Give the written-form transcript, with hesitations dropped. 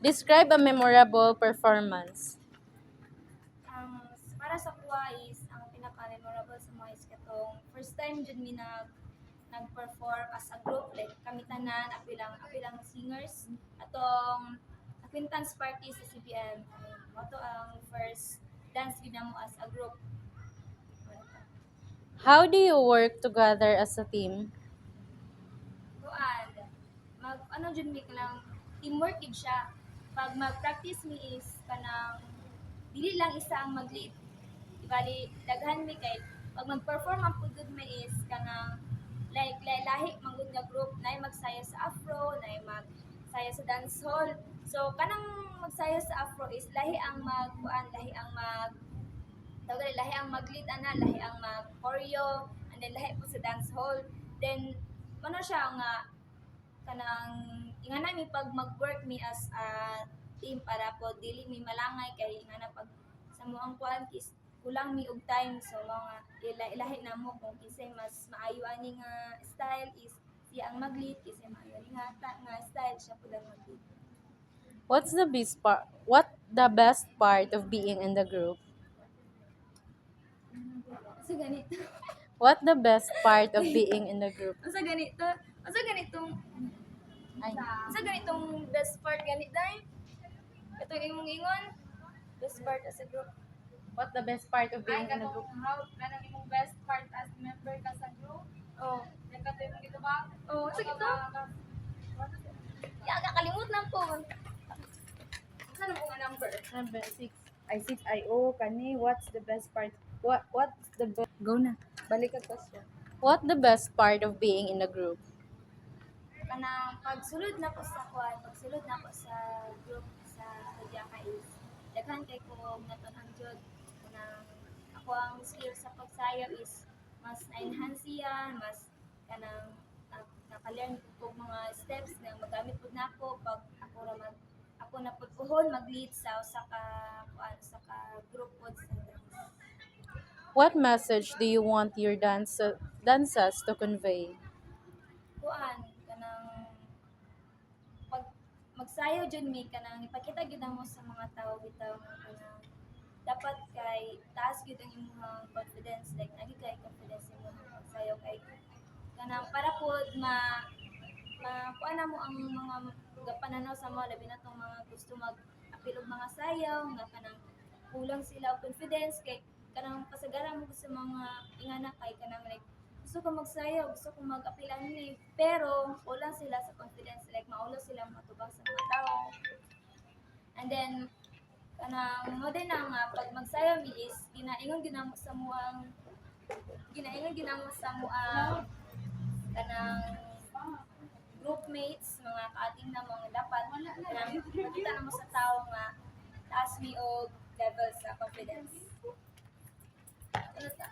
Describe a memorable performance. Para sa kuha is ang pinaka-memorable sa mga is katong first time jud mi nag-perform as a group like kami tanan apilang singers atong acquaintance party sa CBM. Moto ang first dance gid namo as a group. How do you work together as a team? Kuan mag ano jud mi kanang teamwork gid siya. Pag mag-practice mi is kanang dili lang isa ang mag-lead. Bali daghan mi kay pag mag-perform ang pudod mi is kanang like lahi manggod nga group nay magsaya sa afro, nay magsaya sa dancehall. So kanang magsaya sa afro is lahi ang magkuan, lahi ang mag-lead ana, lahi ang mag-choreo, and then lahi po sa dancehall. Then ano siya nga kanang ingana mi pag mag-work mi as a team para po dili mi malangay kay ingana pag sa mo ang kuan is kulang mi og time so mga ilahi na mo kung kinsay mas maayo ani nga style is siya ang mag-lead kinsay maayo ani nga style siya pud ang mag-lead. What the best part of being in the group? So ganito. What the best part of being in the group? Unsa ganito? Unsa ganitong Ay. unsa ganitong best part ganit day? Ito imong ingon. Best part as a group. What the best part of being in a group? How kanang imong best part as member ka sa group? Oh. Nagkatoy mo dito ba? Oh, sige to. Ya kakalimot lang po. Ano po nga number? Number 6. Ay 6 ay kani what's the best part? What's the best? Go na. Balik ka question. What the best part of being in a group? Kanang pagsulod na po sa kuan, pagsulod na po sa group sa Hadyaka is daghan kay ko natunan jud kanang ako ang skill sa pagsayaw is mas na-enhance siya, mas kanang naka-learn ko mga steps na magamit pud nako pag ako na pud puhon mag-lead sa usa ka kuan sa ka group pod sa dance. What message do you want your dances to convey? Kuan kanang pag magsayaw jud mi kanang ipakita gyud mo sa mga tao bitaw nga kanang dapat kay taas gyud ang imong confidence like nagi kay confidence imong magsayaw kay kanang para pod kuan na mo ang mga pananaw sa mga labi na tong mga gusto mag-apil og mga sayaw nga kanang kulang sila og confidence kay kanang kasagaran mo sa mga ingana kay kanang like gusto ko magsayaw, gusto ko mag-apilan ni pero kulang sila sa confidence like maulo sila matubang sa mga tao. And then kanang mo din ang pag magsayaw mi is ginaingon ginamo sa muang kanang groupmates, mga kaating na mga dapat kanang makita na mo sa tao nga taas mi og level sa confidence. Ano ta?